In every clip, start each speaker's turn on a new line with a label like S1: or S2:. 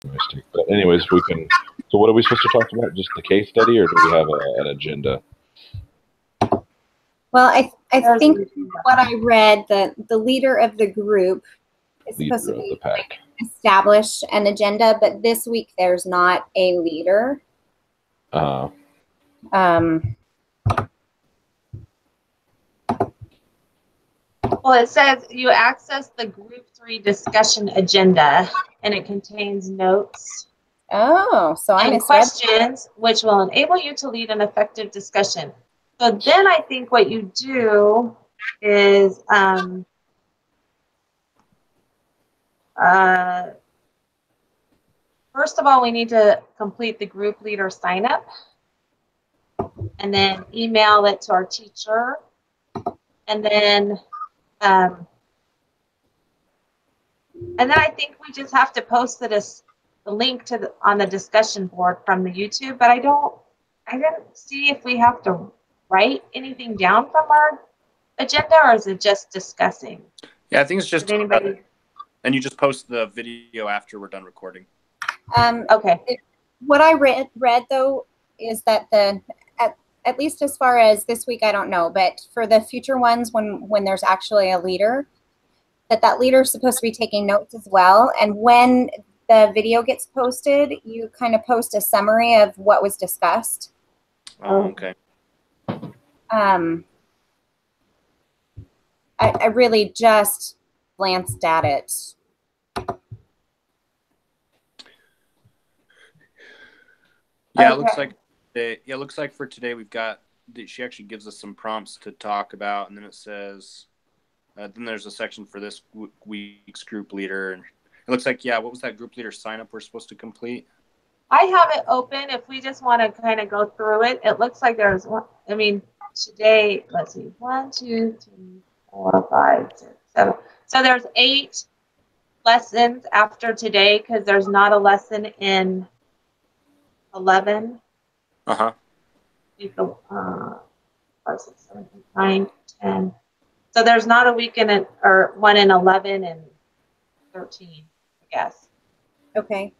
S1: But anyways, we can. So what are we supposed to talk about? Just the case study, or do we have an agenda?
S2: Well, I think what I read, the leader of the group is supposed to be establish an agenda, but this week there's not a leader.
S3: Well, it says you access the Group 3 discussion agenda, and it contains notes.
S2: Oh, so I
S3: and questions, which will enable you to lead an effective discussion. So then I think what you do is first of all, we need to complete the group leader sign up and then email it to our teacher. And then I think we just have to post the link to on the discussion board from the YouTube, but I didn't see if we have to write anything down from our agenda, or is it just discussing?
S4: Yeah, I think it's just
S3: Did anybody?
S4: And you just post the video after we're done recording.
S3: Okay.
S2: What I read though is that at least as far as this week, I don't know, but for the future ones, when there's actually a leader, that leader is supposed to be taking notes as well. And when the video gets posted, you kind of post a summary of what was discussed.
S4: Oh, okay.
S2: I really just glanced at it.
S4: Yeah, it looks like for today we've got. She actually gives us some prompts to talk about, and then it says, then there's a section for this week's group leader. And it looks like, yeah, what was that group leader sign up we're supposed to complete?
S3: I have it open. If we just want to kind of go through it, it looks like there's one. I mean, today, let's see, 1, 2, 3, 4, 5, 6, 7. So there's 8 lessons after today because there's not a lesson in 11. 5, 6, 7, 8, 9, 10. So there's not a week in it, or one in 11 and 13, I guess.
S2: Okay.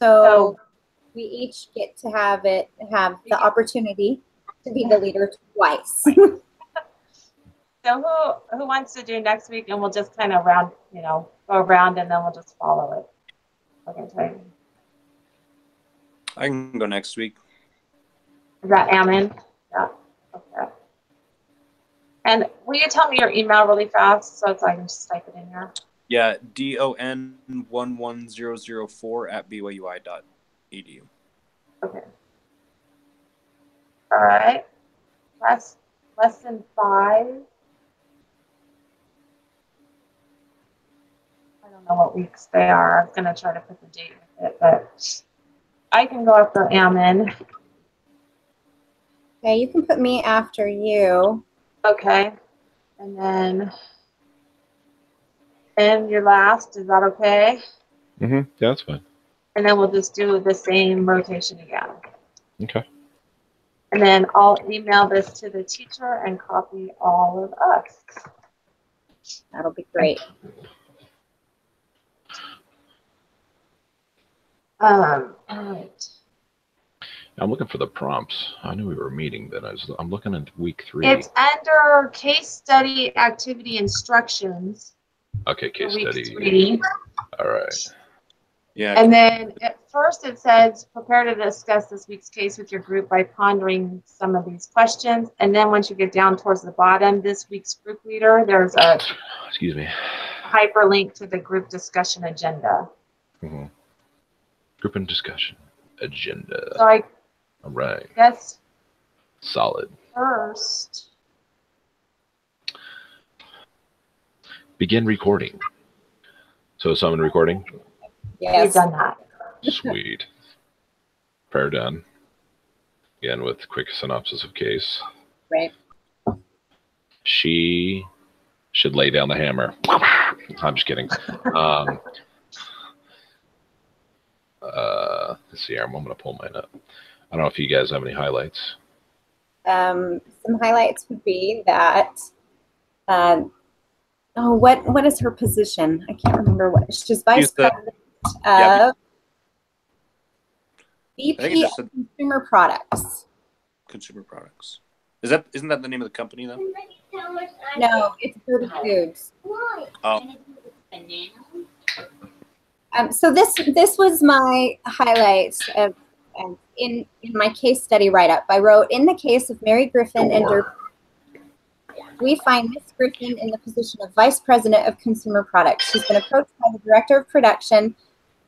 S2: So we each get to have the opportunity to be the leader twice.
S3: So who wants to do next week, and we'll just kind of go around, and then we'll just follow it. Okay.
S4: I can go next week.
S3: Is that Ammon? Yeah. Okay. And will you tell me your email really fast so I can just type it in here?
S4: Yeah, don11004@byui.edu.
S3: Okay. All right. Lesson 5. I don't know what weeks they are. I was going to try to put the date with it, but I can go after Ammon.
S2: Okay, you can put me after you.
S3: Okay. And then your last, is that okay?
S1: Mm-hmm. Yeah, that's fine.
S3: And then we'll just do the same rotation again.
S1: Okay.
S3: And then I'll email this to the teacher and copy all of us.
S2: That'll be great.
S3: All right.
S1: I'm looking for the prompts. I knew we were meeting, but I'm looking at week 3.
S3: It's under case study activity instructions.
S1: Okay, case study.
S3: 3.
S1: All right.
S4: Yeah.
S3: And then at first it says, prepare to discuss this week's case with your group by pondering some of these questions. And then once you get down towards the bottom, this week's group leader, there's a hyperlink to the group discussion agenda.
S1: Mm-hmm. Group and discussion agenda.
S3: So
S1: all right.
S3: Yes.
S1: Solid.
S3: First.
S1: Begin recording. So is someone recording?
S3: Yes. We've done that.
S1: Sweet. Prayer done. Again with quick synopsis of case.
S2: Right.
S1: She should lay down the hammer. I'm just kidding. Let's see here. I'm going to pull mine up. I don't know if you guys have any highlights.
S2: Some highlights would be that. What is her position? I can't remember what she's vice president.
S4: Yeah,
S2: of
S4: I think it
S2: BP
S4: just said
S2: Consumer Products.
S4: consumer products. Isn't that the name of the company though?
S2: No, it's Birdie Foods.
S4: Oh,
S2: So this was my highlights of in my case study write-up. I wrote, in the case of Mary Griffin and Derby, we find Miss Griffin in the position of Vice President of Consumer Products. She's been approached by the Director of Production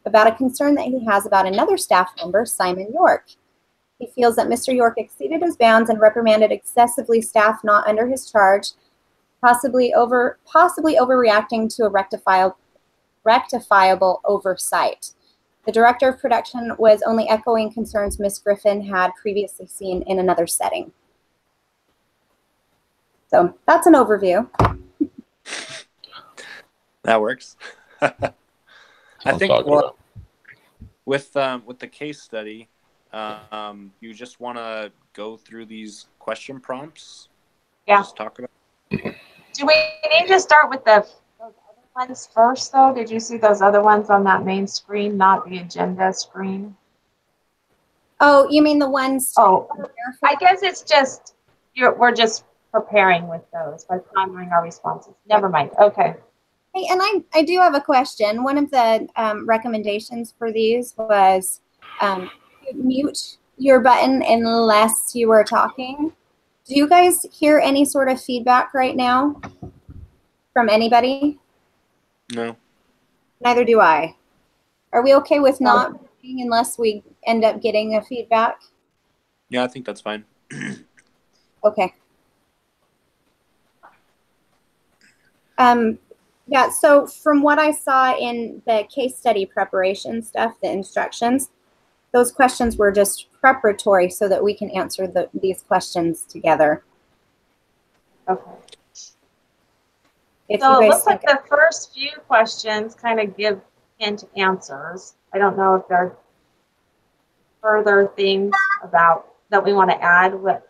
S2: about a concern that he has about another staff member, Simon York. He feels that Mr. York exceeded his bounds and reprimanded excessively staff not under his charge, possibly overreacting to a rectifiable oversight. The Director of Production was only echoing concerns Miss Griffin had previously seen in another setting. So that's an overview.
S4: that works. I think with the case study, you just want to go through these question prompts.
S3: Yeah.
S4: Just talk about.
S3: Do we need to start with those other ones first, though? Did you see those other ones on that main screen, not the agenda screen?
S2: Oh, you mean the ones?
S3: Oh, I guess it's just we're just preparing with those by pondering our responses. Never mind. Okay.
S2: Hey, and I do have a question. One of the recommendations for these was mute your button unless you were talking. Do you guys hear any sort of feedback right now from anybody?
S4: No.
S2: Neither do I. Are we okay with not muting unless we end up getting a feedback?
S4: Yeah, I think that's fine.
S2: Okay. Yeah, so from what I saw in the case study preparation stuff, the instructions, those questions were just preparatory so that we can answer these questions together.
S3: Okay.
S2: If
S3: So
S2: you
S3: it
S2: guys
S3: looks like the first few questions kind of give hint answers. I don't know if there are further things about that we want to add. What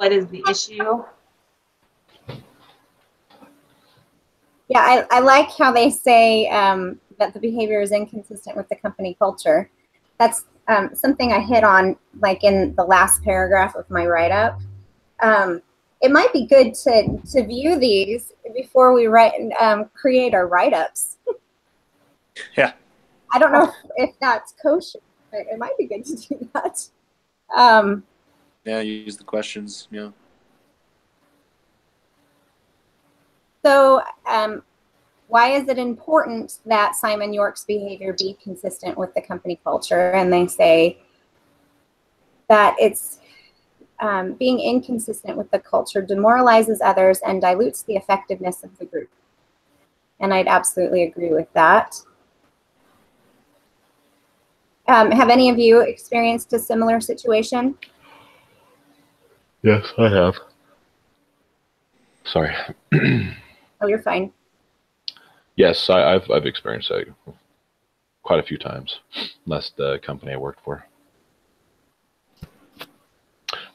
S3: is the issue?
S2: Yeah, I like how they say that the behavior is inconsistent with the company culture. That's something I hit on like in the last paragraph of my write-up. It might be good to view these before we create our write-ups.
S4: Yeah.
S2: I don't know if that's kosher, but it might be good to do that.
S4: Yeah, use the questions. Yeah.
S2: So why is it important that Simon York's behavior be consistent with the company culture? And they say that it's being inconsistent with the culture demoralizes others and dilutes the effectiveness of the group. And I'd absolutely agree with that. Have any of you experienced a similar situation?
S1: Yes, I have. Sorry.
S2: Oh, you're fine.
S1: Yes, I've experienced that quite a few times. That's the company I worked for.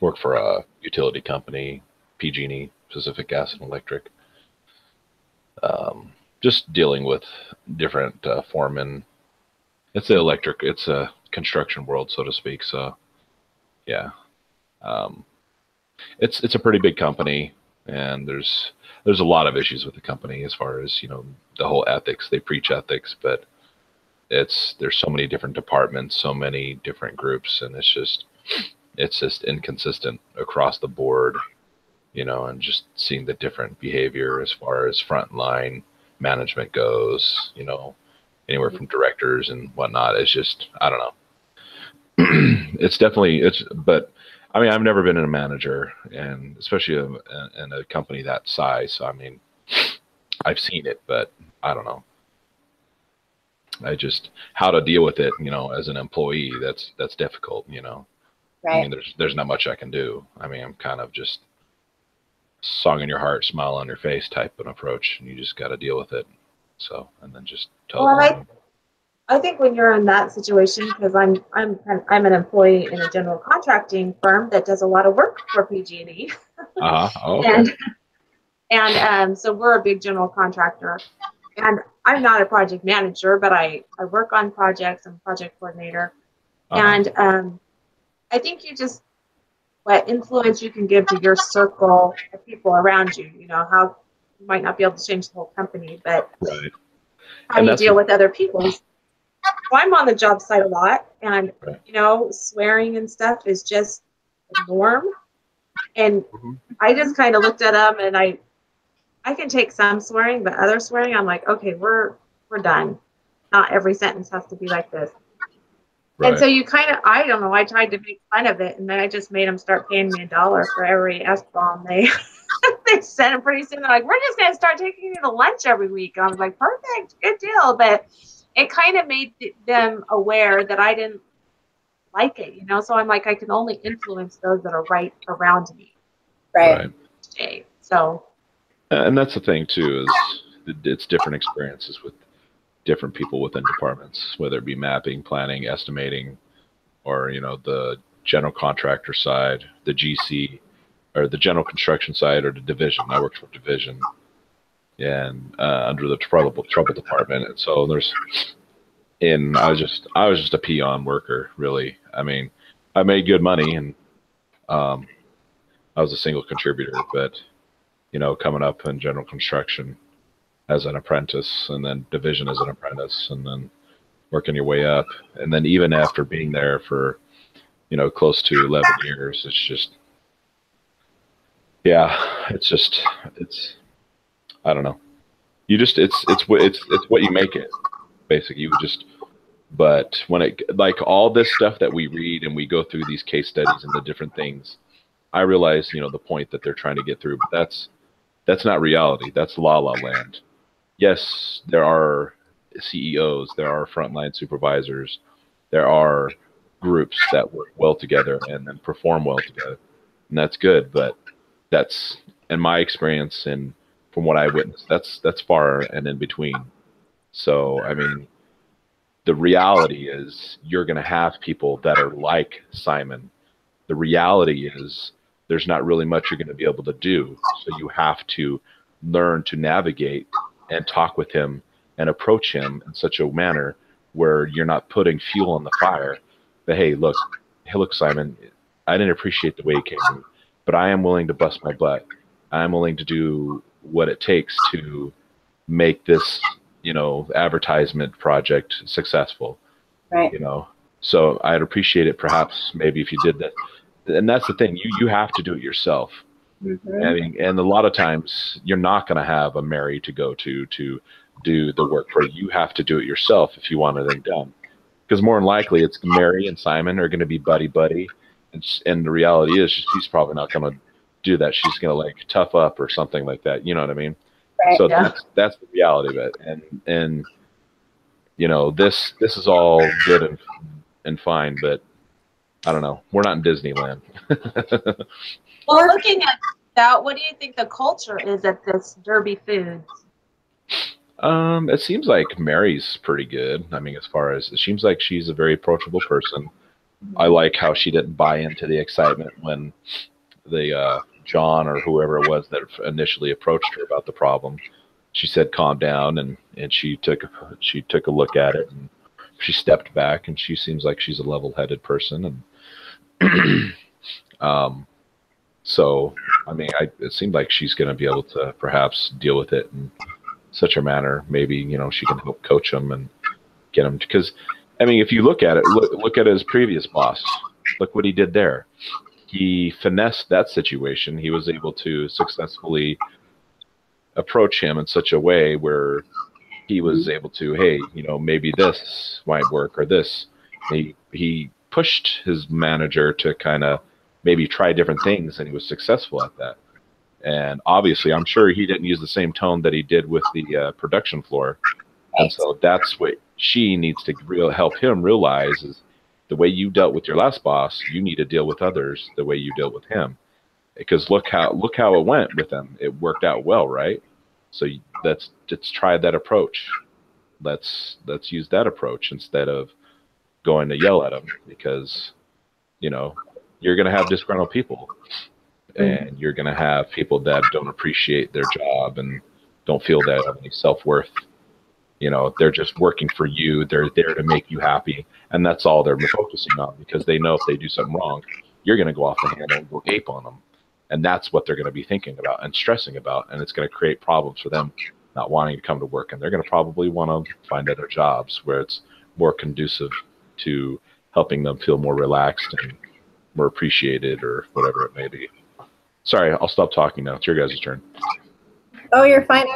S1: Worked for a utility company, PG&E, Pacific Gas and Electric. Just dealing with different foremen. It's a construction world, so to speak. So, yeah, it's a pretty big company, and there's a lot of issues with the company as far as the whole ethics. They preach ethics, but there's so many different departments, so many different groups, and it's just inconsistent across the board, and just seeing the different behavior as far as frontline management goes, anywhere from directors and whatnot. It's just, I don't know. But I mean, I've never been a manager, and especially in a company that size. So, I mean, I've seen it, but I don't know. How to deal with it, as an employee, that's difficult,
S2: Right.
S1: I mean, there's not much I can do. I mean, I'm kind of just song in your heart, smile on your face type of approach, and you just got to deal with it. So, and then just tell them.
S3: I think when you're in that situation, because I'm an employee in a general contracting firm that does a lot of work for PG&E.
S1: Oh, okay.
S3: And so we're a big general contractor. And I'm not a project manager, but I work on projects. I'm a project coordinator. And I think you just, what influence you can give to your circle of people around you, you know, how you might not be able to change the whole company, but
S1: Right.
S3: how
S1: And
S3: you
S1: that's
S3: deal with other people. So I'm on the job site a lot, and,
S1: right.
S3: you know, swearing and stuff is just the norm. And I just kind of looked at them, and I can take some swearing, but other swearing, I'm like, okay, we're done. Not every sentence has to be like this.
S1: Right.
S3: And so you kind of, I don't know, I tried to make fun of it, and then I just made them start paying me $1 for every S-bomb they they sent. And pretty soon they're like, we're just going to start taking you to lunch every week. And I was like, perfect, good deal. But it kind of made them aware that I didn't like it, you know? So I'm like, I can only influence those that are right around me.
S2: Right.
S3: Today. So.
S1: And that's the thing too, is it's different experiences with different people within departments, whether it be mapping, planning, estimating, or, you know, the general contractor side, the GC, or the general construction side, or the division. I worked for division, and under the trouble department. And so I was just a peon worker, really. I mean, I made good money, and I was a single contributor, but, you know, coming up in general construction as an apprentice, and then division as an apprentice, and then working your way up, and then even after being there for, you know, close to 11 years, it's just, yeah, it's I don't know. You just it's what you make it, basically. You just, but when it, like, all this stuff that we read and we go through these case studies and the different things, I realize, you know, the point that they're trying to get through, but that's not reality. That's la la land. Yes, there are CEOs, there are frontline supervisors, there are groups that work well together and then perform well together, and that's good. But that's, in my experience and from what I witnessed, that's far and in between. So, I mean, the reality is you're going to have people that are like Simon. The reality is there's not really much you're going to be able to do. So you have to learn to navigate and talk with him and approach him in such a manner where you're not putting fuel on the fire. But hey, look, Simon, I didn't appreciate the way it came to me, but I am willing to bust my butt. I'm willing to do what it takes to make this, you know, advertisement project successful.
S2: Right.
S1: You know, so I'd appreciate it perhaps maybe if you did that. And that's the thing, you have to do it yourself. I mean, and a lot of times you're not going to have a Mary to go to do the work for you. You have to do it yourself if you want it done. Because more than likely, it's Mary and Simon are going to be buddy, and the reality is she's probably not going to do that. She's going to, like, tough up or something like that. You know what I mean?
S2: Right.
S1: So that's the reality of it. And you know, this is all good and fine, but I don't know. We're not in Disneyland.
S3: Well, looking at that, what do you think the culture is at this Derby Foods?
S1: It seems like Mary's pretty good. I mean, as far as, it seems like she's a very approachable person. I like how she didn't buy into the excitement when the John or whoever it was that initially approached her about the problem. She said, "Calm down," and she took a look at it, and she stepped back, and she seems like she's a level-headed person, and so, I mean, it seemed like she's going to be able to perhaps deal with it in such a manner. Maybe, you know, she can help coach him and get him, because, I mean, if you look at it, look at his previous boss. Look what he did there. He finessed that situation. He was able to successfully approach him in such a way where he was able to, hey, you know, maybe this might work, or this. He pushed his manager to kind of maybe try different things, and he was successful at that. And obviously, I'm sure he didn't use the same tone that he did with the production floor. And so that's what she needs to help him realize, is the way you dealt with your last boss, you need to deal with others the way you dealt with him. Because look how it went with him. It worked out well, right? So let's try that approach. Let's use that approach instead of going to yell at him, because, you know, you're going to have disgruntled people, and you're going to have people that don't appreciate their job and don't feel they have any self-worth You know, they're just working for you. They're there to make you happy. And that's all they're focusing on, because they know if they do something wrong, you're going to go off the handle and go ape on them. And that's what they're going to be thinking about and stressing about. And it's going to create problems for them not wanting to come to work. And they're going to probably want to find other jobs where it's more conducive to helping them feel more relaxed and more appreciated, or whatever it may be. Sorry, I'll stop talking now. It's your guys' turn.
S2: Oh, you're fine.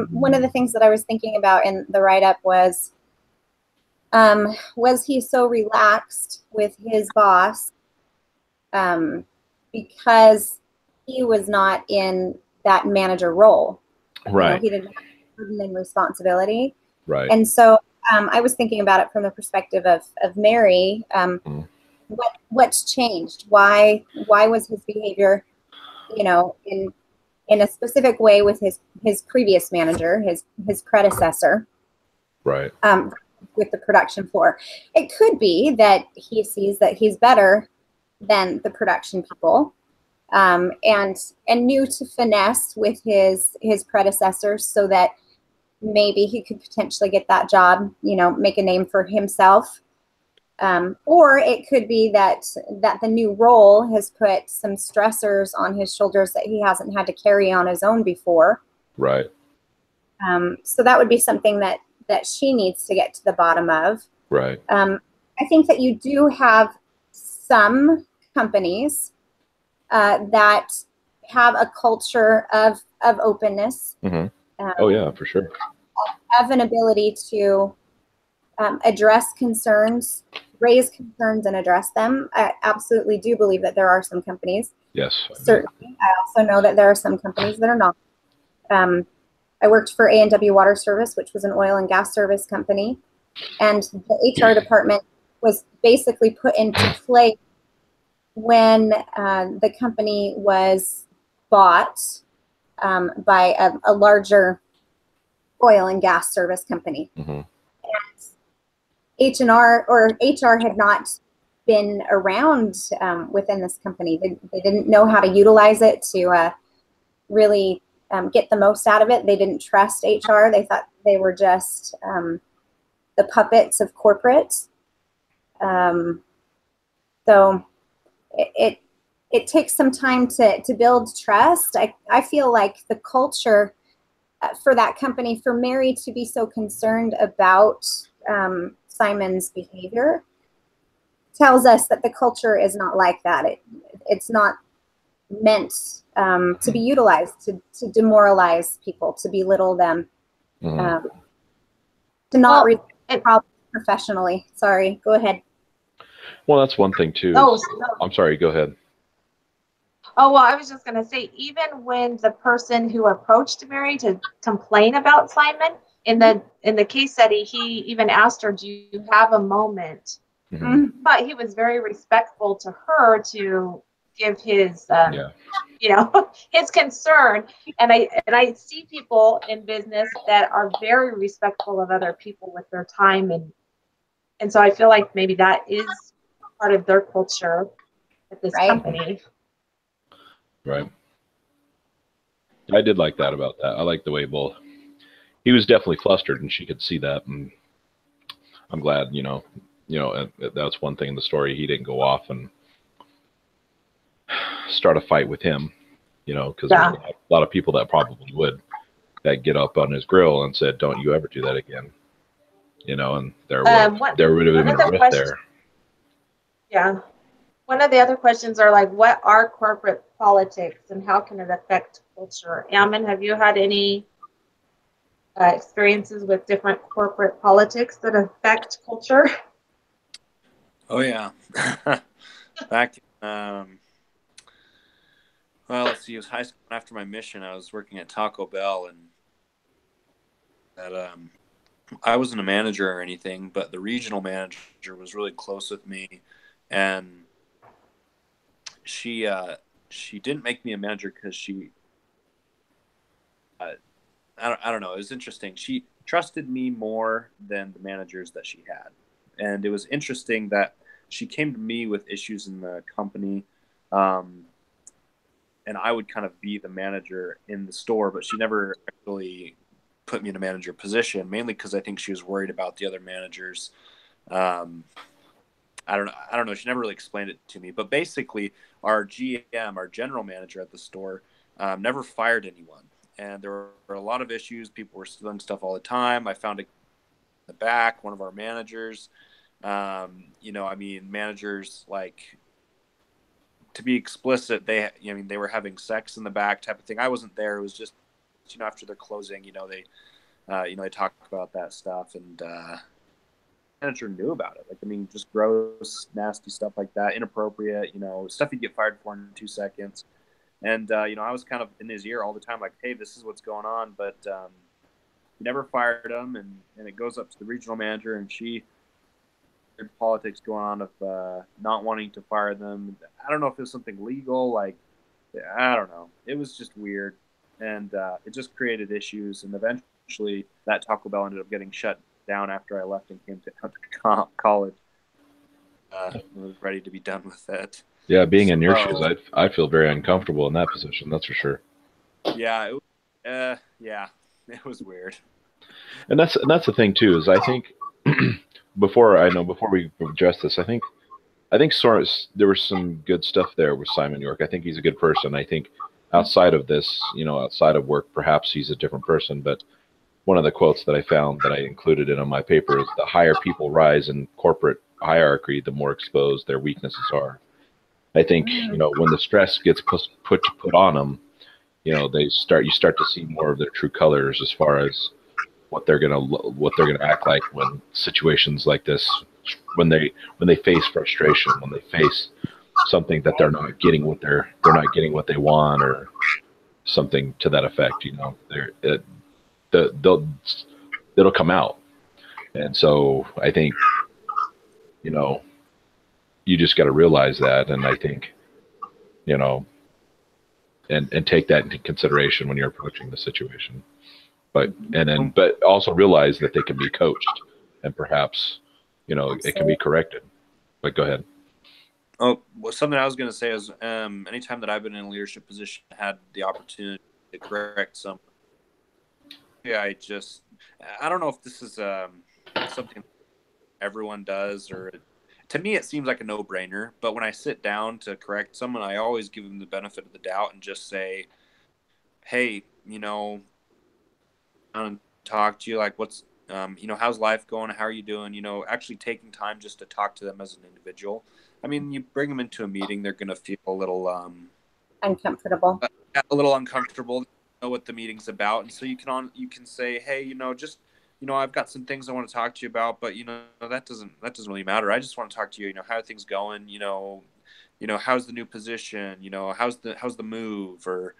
S2: One of the things that I was thinking about in the write-up was he so relaxed with his boss because he was not in that manager role?
S1: Right.
S2: You know, he didn't have burden and responsibility.
S1: Right.
S2: And so I was thinking about it from the perspective of Mary. What's changed? Why was his behavior, you know, in a specific way with his previous manager, his predecessor,
S1: Right.
S2: With the production floor? It could be that he sees that he's better than the production people, and knew to finesse with his predecessors so that maybe he could potentially get that job, you know, make a name for himself. Or it could be that the new role has put some stressors on his shoulders that he hasn't had to carry on his own before.
S1: Right.
S2: So that would be something that she needs to get to the bottom of.
S1: Right.
S2: I think that you do have some companies that have a culture of openness.
S1: Mm-hmm. Oh yeah, for sure.
S2: Have an ability to address concerns, raise concerns, and address them. I absolutely do believe that there are some companies.
S1: Yes.
S2: Certainly. I also know that there are some companies that are not. I worked for A&W Water Service, which was an oil and gas service company, and the HR department was basically put into play when the company was bought by a larger oil and gas service company.
S1: Mm-hmm.
S2: H&R or HR had not been around within this company. They didn't know how to utilize it to really get the most out of it. They didn't trust HR. They thought they were just the puppets of corporate. So it takes some time to build trust. I feel like the culture for that company, for Mary to be so concerned about Simon's behavior, tells us that the culture is not like that. It's not meant to be utilized to demoralize people, to belittle them,
S1: Mm-hmm.
S2: to not resolve problems professionally. Sorry, go ahead.
S1: Well, that's one thing too. I'm sorry, go ahead.
S3: Oh, well, I was just going to say, even when the person who approached Mary to complain about Simon, in the case study, he even asked her, do you have a moment?
S1: Mm-hmm.
S3: But he was very respectful to her to give his, you know, his concern. And I see people in business that are very respectful of other people with their time. And so I feel like maybe that is part of their culture at this company.
S1: Right. I did like that about that. I like the way he was definitely flustered, and she could see that. And I'm glad, you know, that's one thing in the story. He didn't go off and start a fight with him, you know, because there's a lot of people that probably would, that get up on his grill and said, don't you ever do that again. You know, and there would have been a rift there.
S3: Yeah. One of the other questions are like, what are corporate politics and how can it affect culture? Ammon, have you had any experiences with different corporate politics that affect culture?
S4: Oh yeah. Back well, let's see, it was high school. After my mission, I was working at Taco Bell, and that I wasn't a manager or anything, but the regional manager was really close with me, and she didn't make me a manager because she I don't know, it was interesting. She trusted me more than the managers that she had, and it was interesting that she came to me with issues in the company, and I would kind of be the manager in the store, but she never actually put me in a manager position, mainly because I think she was worried about the other managers. I don't know. She never really explained it to me, but basically our GM, our general manager at the store, never fired anyone. And there were a lot of issues. People were stealing stuff all the time. I found it in the back, one of our managers, managers, like, to be explicit, they were having sex in the back type of thing. I wasn't there. It was just, after their closing, they talk about that stuff, and manager knew about it. Like, just gross, nasty stuff like that, inappropriate, stuff you'd get fired for in 2 seconds. And, I was kind of in his ear all the time, like, hey, this is what's going on. But he never fired him, and it goes up to the regional manager, and she, politics going on of not wanting to fire them. I don't know if it was something legal, like, I don't know. It was just weird, and it just created issues. And eventually, that Taco Bell ended up getting shut down after I left and came to college. I was ready to be done with it.
S1: Yeah, being in your shoes, I feel very uncomfortable in that position. That's for sure.
S4: Yeah, it was weird.
S1: And that's the thing too. Is I think before we address this, I think there was some good stuff there with Simon York. I think he's a good person. I think outside of this, outside of work, perhaps he's a different person. But one of the quotes that I found that I included in on my paper is, the higher people rise in corporate hierarchy, the more exposed their weaknesses are. I think, when the stress gets put on them, you start to see more of their true colors as far as what they're gonna act like when situations like this, when they face frustration, when they face something that they're not getting what they want, or something to that effect. It'll come out. And so I think, you just got to realize that. And I think, and take that into consideration when you're approaching the situation. But also realize that they can be coached, and perhaps, it can be corrected. But go ahead.
S4: Oh, well, something I was going to say is, anytime that I've been in a leadership position, had the opportunity to correct something. Yeah, I don't know if this is something everyone does, or to me it seems like a no-brainer. But when I sit down to correct someone, I always give them the benefit of the doubt and just say, hey, talk to you, like, what's how's life going, how are you doing, actually taking time just to talk to them as an individual. You bring them into a meeting, they're going to feel a little
S2: uncomfortable,
S4: know what the meeting's about, and so you can say, hey, I've got some things I want to talk to you about, but that doesn't really matter. I just want to talk to you, how are things going, how's the new position, how's the move, or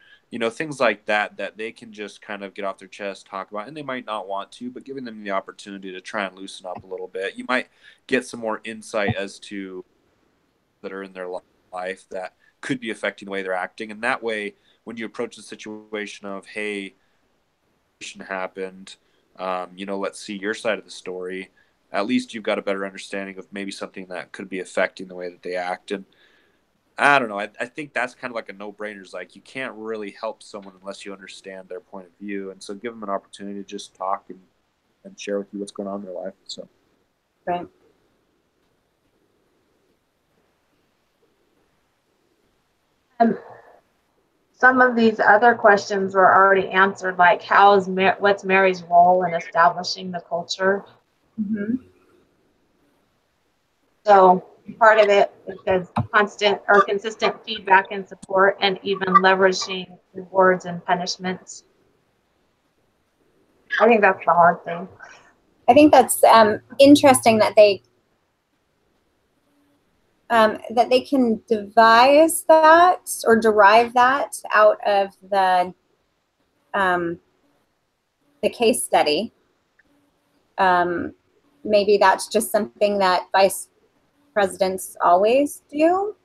S4: things like that they can just kind of get off their chest, talk about, and they might not want to, but giving them the opportunity to try and loosen up a little bit, you might get some more insight as to that are in their life that could be affecting the way they're acting. And that way, when you approach the situation of, hey, happened, let's see your side of the story, at least you've got a better understanding of maybe something that could be affecting the way that they act. And I don't know, I think that's kind of like a no-brainer. It's like, you can't really help someone unless you understand their point of view. And so give them an opportunity to just talk and share with you what's going on in their life. So,
S2: right.
S3: Some of these other questions were already answered, like what's Mary's role in establishing the culture?
S2: Mm-hmm.
S3: So part of it says constant or consistent feedback and support, and even leveraging rewards and punishments. I think that's the hard thing.
S2: I think that's interesting that they can devise that or derive that out of the case study. Maybe that's just something that vice presidents always do.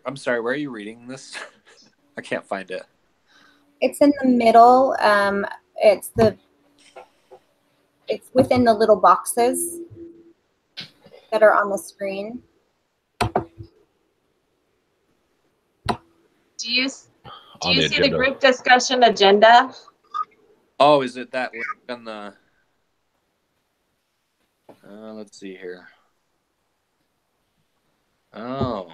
S4: I'm sorry, where are you reading this? I can't find it.
S2: It's in the middle. It's within the little boxes that are on the screen.
S3: Do you see the group discussion agenda?
S4: Oh, is it that link on the? Let's see here. Oh,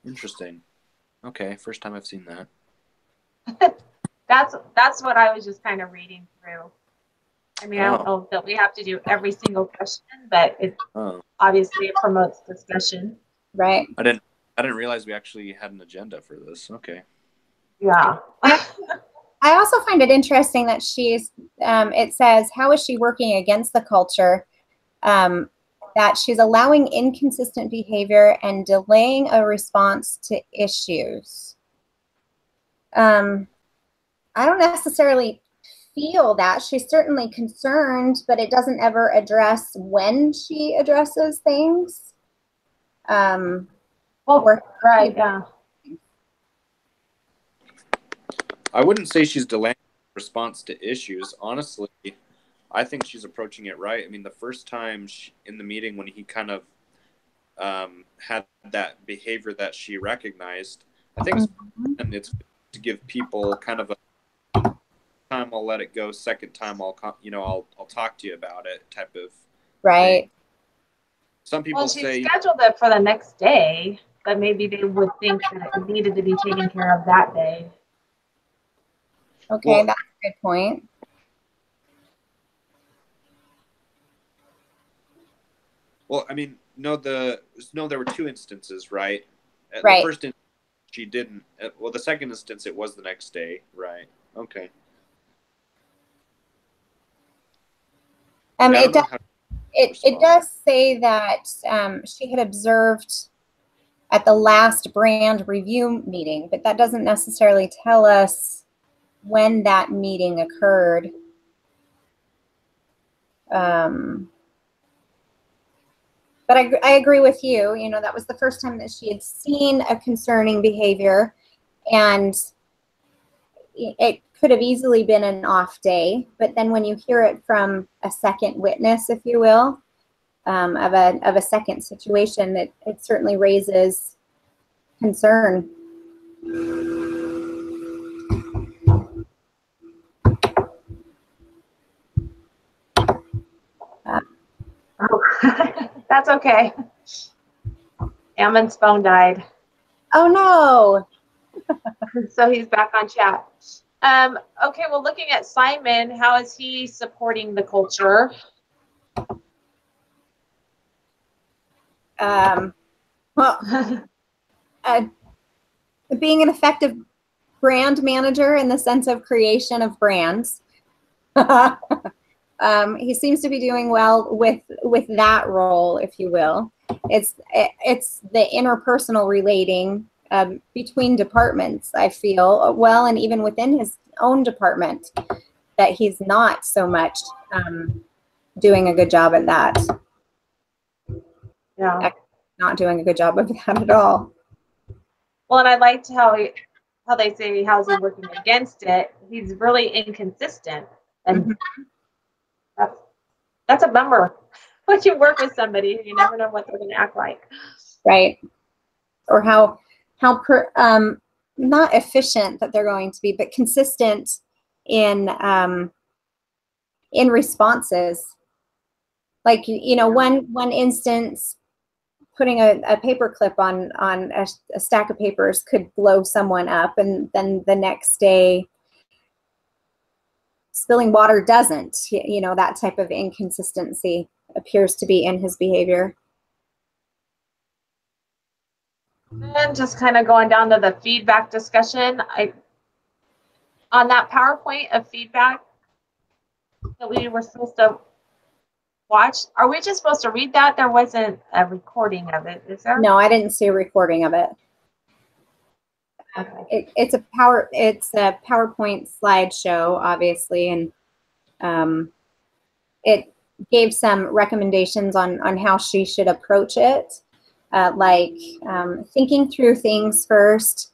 S4: interesting. Okay, first time I've seen that.
S3: That's what I was just kind of reading through. I mean, I don't
S4: Oh,
S3: know that we have to do every single question, but it
S4: oh,
S3: obviously it promotes discussion.
S2: Right.
S4: I didn't realize we actually had an agenda for this. Okay.
S3: Yeah.
S2: I also find it interesting that she's, it says, how is she working against the culture? That she's allowing inconsistent behavior and delaying a response to issues. I don't necessarily feel that. She's certainly concerned, but it doesn't ever address when she addresses things.
S3: Well, right, yeah.
S4: I wouldn't say she's delaying response to issues. Honestly, I think she's approaching it right. I mean, the first time in the meeting when he kind of had that behavior that she recognized, I think it's to give people kind of a time I'll let it go, second time I'll talk to you about it type of
S2: right
S4: thing. Some people
S3: she
S4: say
S3: scheduled it for the next day, but maybe they would think that it needed to be taken care of that day.
S2: Okay,
S4: well,
S2: that's a good point.
S4: Well, I mean, there were two instances, right?
S2: Right.
S4: The first instance, she didn't. Well, the second instance, it was the next day, right? Okay.
S2: It does say that she had observed at the last brand review meeting, but that doesn't necessarily tell us when that meeting occurred. But I agree with you. You know, that was the first time that she had seen a concerning behavior, and it could have easily been an off day. But then when you hear it from a second witness, if you will, of a second situation, it certainly raises concern.
S3: That's okay. Ammon's phone died.
S2: Oh no.
S3: So he's back on chat. Okay, well, looking at Simon, how is he supporting the culture?
S2: Well, being an effective brand manager in the sense of creation of brands. He seems to be doing well with that role, if you will. It's the interpersonal relating between departments, I feel, well, and even within his own department, that he's not so much doing a good job at that.
S3: Yeah.
S2: Not doing a good job of that at all.
S3: Well, and I liked how they say how's he working against it. He's really inconsistent, and that's a bummer. When you work with somebody, you never know what they're going to act like.
S2: Right. Or how not efficient that they're going to be, but consistent in responses. Like, you know, one instance, putting a paper clip on a stack of papers could blow someone up, and then the next day spilling water doesn't. You know, that type of inconsistency appears to be in his behavior.
S3: And just kind of going down to the feedback discussion, on that PowerPoint of feedback that we were supposed to watch, are we just supposed to read that? There wasn't a recording of it, is there?
S2: No, I didn't see a recording of it.
S3: Okay.
S2: It's a PowerPoint slideshow, obviously, and it gave some recommendations on how she should approach it, like thinking through things first,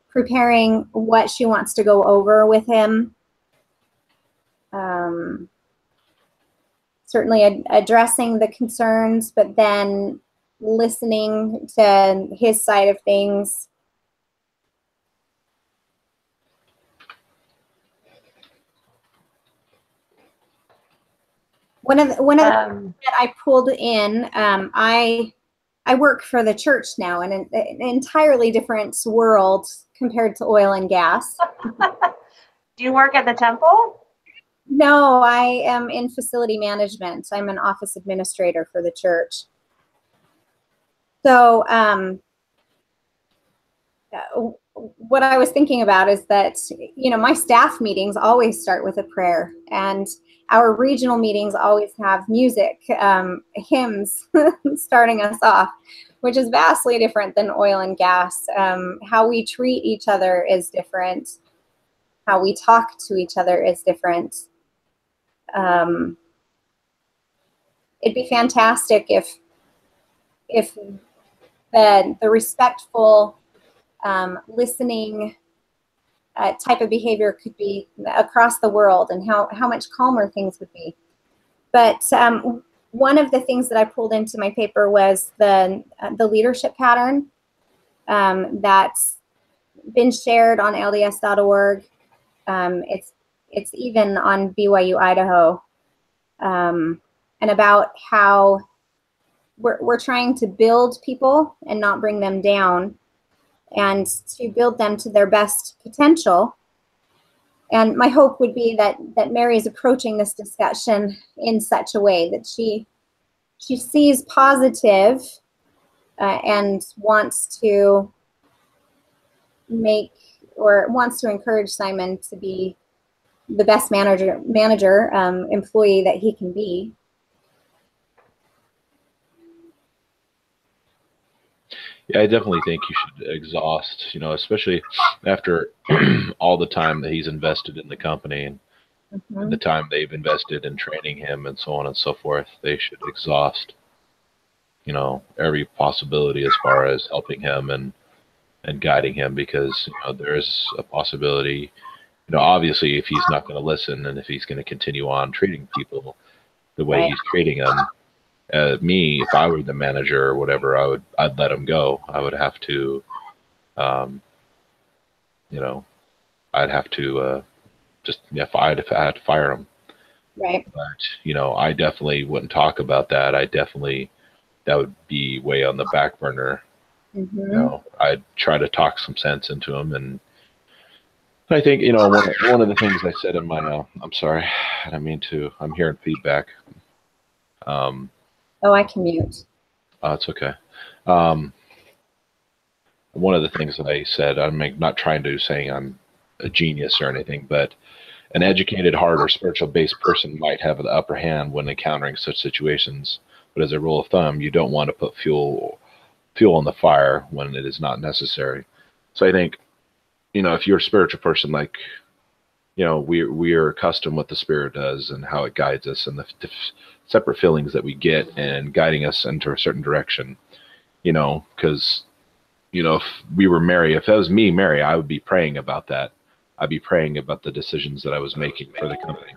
S2: preparing what she wants to go over with him, certainly addressing the concerns, but then listening to his side of things. one of the things that I pulled in, I work for the church now in an entirely different world compared to oil and gas.
S3: Do you work at the temple?
S2: No, I am in facility management. I'm an office administrator for the church. So what I was thinking about is that, you know, my staff meetings always start with a prayer, and our regional meetings always have music, hymns starting us off, which is vastly different than oil and gas. How we treat each other is different. How we talk to each other is different. It'd be fantastic if the respectful, listening type of behavior could be across the world, and how much calmer things would be. But one of the things that I pulled into my paper was the leadership pattern that's been shared on LDS.org. It's even on BYU Idaho, and about how we're trying to build people and not bring them down, and to build them to their best potential. And my hope would be that Mary is approaching this discussion in such a way that she sees positive and wants to encourage Simon to be the best manager employee that he can be.
S1: Yeah, I definitely think you should exhaust, you know, especially after all the time that he's invested in the company, and the time they've invested in training him and so on and so forth. They should exhaust, you know, every possibility as far as helping him and guiding him, because, you know, there's a possibility, you know, obviously if he's not going to listen, and if he's going to continue on treating people the way he's treating them, me, if I were the manager or whatever, I'd let him go. I would have to, you know, I'd have to I had to fire him.
S2: Right.
S1: But, you know, I definitely wouldn't talk about that. That would be way on the back burner. You know, I'd try to talk some sense into him, and I think, you know, one of the things I said in my, I'm sorry, I don't mean to. I'm hearing feedback.
S2: Oh, I can mute.
S1: It's okay. One of the things that I said, I'm not trying to saying I'm a genius or anything, but an educated, heart or spiritual-based person might have the upper hand when encountering such situations. But as a rule of thumb, you don't want to put fuel on the fire when it is not necessary. So I think, you know, if you're a spiritual person, like, you know, we are accustomed what the Spirit does and how it guides us, and the separate feelings that we get and guiding us into a certain direction, you know, because, you know, if we were Mary, if that was me, Mary, I would be praying about that. I'd be praying about the decisions that I was making for the company.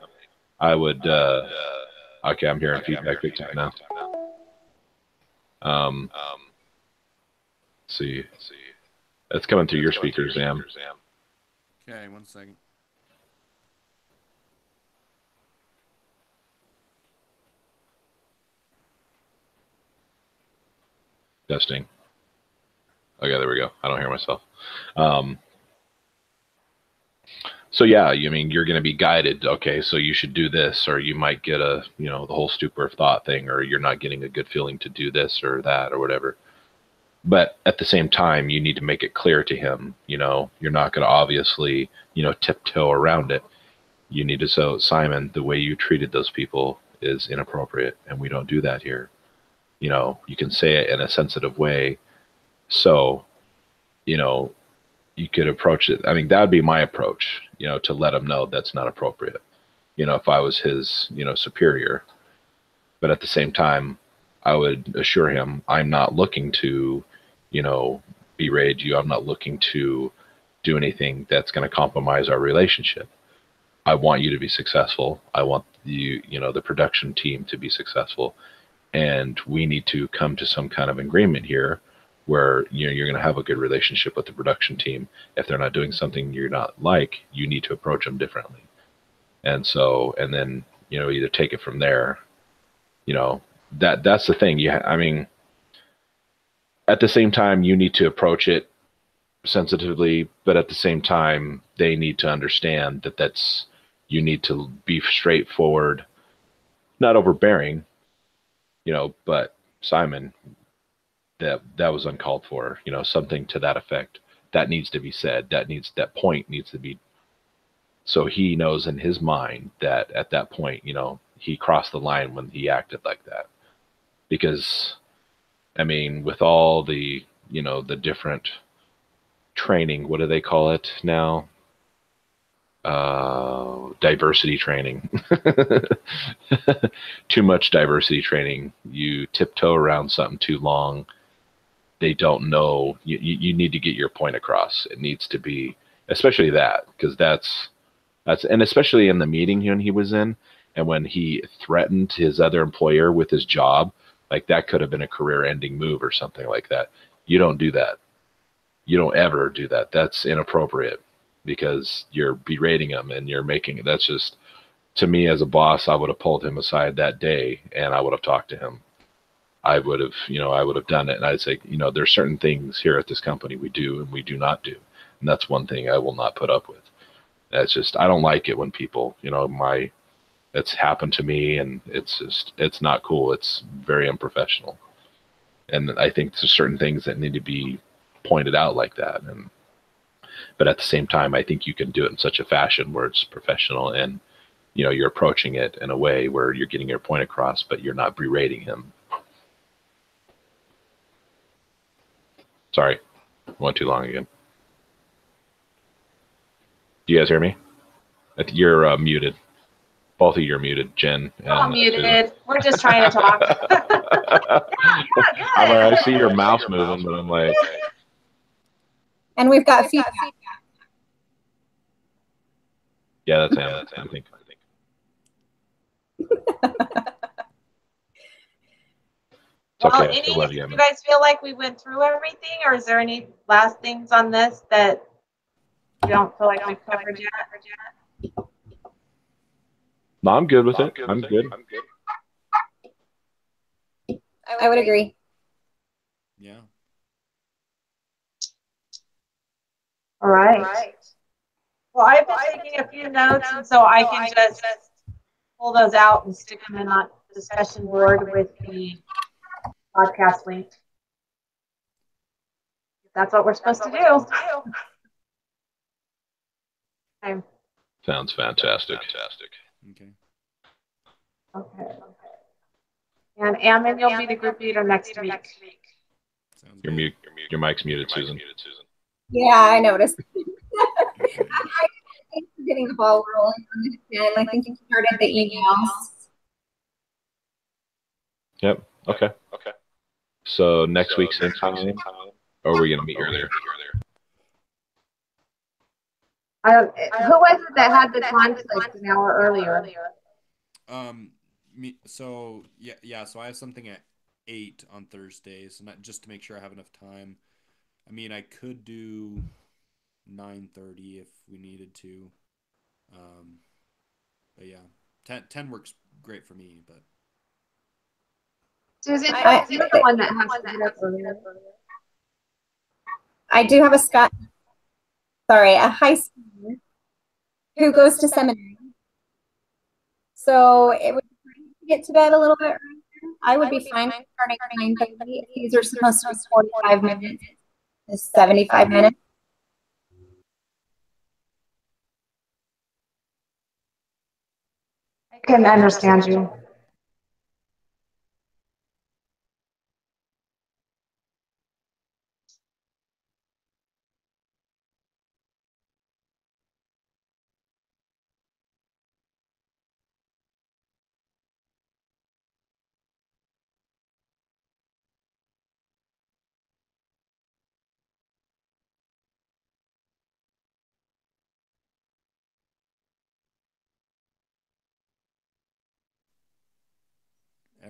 S1: I would, okay, I'm hearing feedback big time now. See, that's coming through your speakers, Sam.
S5: Okay, 1 second.
S1: Testing. Okay, there we go. I don't hear myself. So yeah, I mean, you're going to be guided. Okay, so you should do this, or you might get a, you know, the whole stupor of thought thing, or you're not getting a good feeling to do this or that or whatever. But at the same time, you need to make it clear to him. You know, you're not going to obviously, you know, tiptoe around it. You need to say, Simon, the way you treated those people is inappropriate, and we don't do that here. You know, you can say it in a sensitive way. So, you know, you could approach it. I mean, that would be my approach, you know, to let him know that's not appropriate, you know, if I was his, you know, superior. But at the same time, I would assure him, I'm not looking to, you know, berate you. I'm not looking to do anything that's going to compromise our relationship. I want you to be successful. I want you know, the production team to be successful. And we need to come to some kind of agreement here where, you know, you're going to have a good relationship with the production team. If they're not doing something you're not like, you need to approach them differently. And so, and then, you know, either take it from there, You know, that's the thing. I mean, at the same time, you need to approach it sensitively, but at the same time, they need to understand that you need to be straightforward, not overbearing, but Simon, that was uncalled for, something to that effect. That needs to be said. That point needs to be, so he knows in his mind that at that point, he crossed the line when he acted like that. Because I mean, with all the different training, what do they call it now? Diversity training. Too much diversity training. You tiptoe around something too long. They don't know. You need to get your point across. It needs to be, especially that, because and especially in the meeting when he was in, and when he threatened his other employer with his job, like that could have been a career-ending move or something like that. You don't do that. You don't ever do that. That's inappropriate because you're berating him and you're making it. That's just, to me as a boss, I would have pulled him aside that day and I would have talked to him. I would have done it. And I'd say, there's certain things here at this company we do and we do not do. And that's one thing I will not put up with. That's just, I don't like it when people, it's happened to me and it's not cool. It's very unprofessional. And I think there's certain things that need to be pointed out like that. But at the same time, I think you can do it in such a fashion where it's professional and, you're approaching it in a way where you're getting your point across, but you're not berating him. Sorry, went too long again. Do you guys hear me? You're muted. Both of you are muted, Jen.
S3: I'm muted. We're just trying to talk.
S1: I see your mouse moving, but I'm like.
S2: And we've got feedback.
S1: Yeah, that's him. I think.
S3: Well,
S1: okay.
S3: do you guys feel like we went through everything, or is there any last things on this that you don't feel like we've covered yet?
S1: No, I'm good with it. I'm good.
S2: I would agree.
S5: Yeah.
S3: All right. Well, I've been taking a few notes, and so I can just pull those out and stick them in on the discussion board with the podcast link. That's what we're supposed to do. Okay.
S1: Sounds fantastic.
S3: Okay. And Ammon, you'll be the group leader next week.
S1: Your mic's muted, Susan.
S2: Yeah, I noticed. Thanks for getting the ball rolling on this, Jen. I think you started the emails.
S1: Yep. Okay. So next week, same time, or are we gonna meet earlier?
S3: Who was it that had the conflict an hour earlier?
S5: So I have something at 8 on Thursday, so not just to make sure I have enough time. I mean, I could do 9:30 if we needed to. But yeah, 10 works great for me. But
S3: Susan, you're the one that has to get up earlier.
S2: I do have a high schooler who goes to seminary. So it would be nice to get to bed a little bit earlier. I would be fine starting at 9:30. These are supposed to be 45 minutes. 75 minutes.
S3: I can understand you.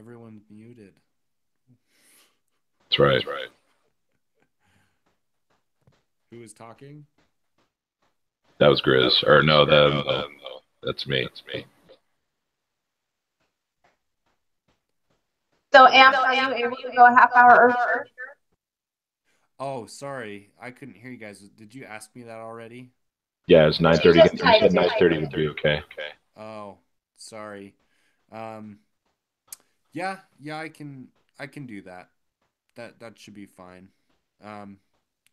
S5: everyone's muted.
S1: That's right.
S5: Who is talking?
S1: That was Grizz. Or no, that's me.
S3: So, Amp, are you able to go a half hour earlier?
S5: Oh, sorry. I couldn't hear you guys. Did you ask me that already?
S1: Yeah, it's 9:30.
S3: just
S1: You said
S3: typed it.
S1: 9:30 would be okay.
S5: Oh, sorry. Yeah, I can do that. That should be fine.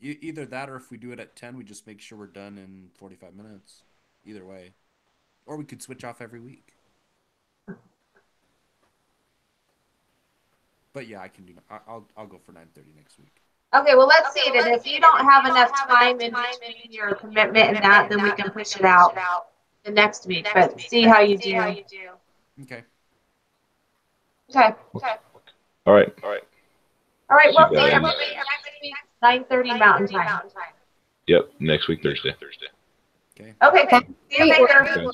S5: Either that, or if we do it at 10, we just make sure we're done in 45 minutes. Either way. Or we could switch off every week. But yeah, I can do. I'll go for 9:30 next week.
S3: Okay, well, let's see it. And if you don't have enough time in between your commitment and that, then we can push it out the next week. But see how you do.
S5: Okay.
S3: Okay.
S1: All right.
S3: All right. Well,
S1: See
S3: see
S1: you guys.
S3: everybody next week, 9:30 Mountain Time.
S1: Yep, next week Thursday.
S5: Okay.
S3: Okay. See you later.
S1: Okay.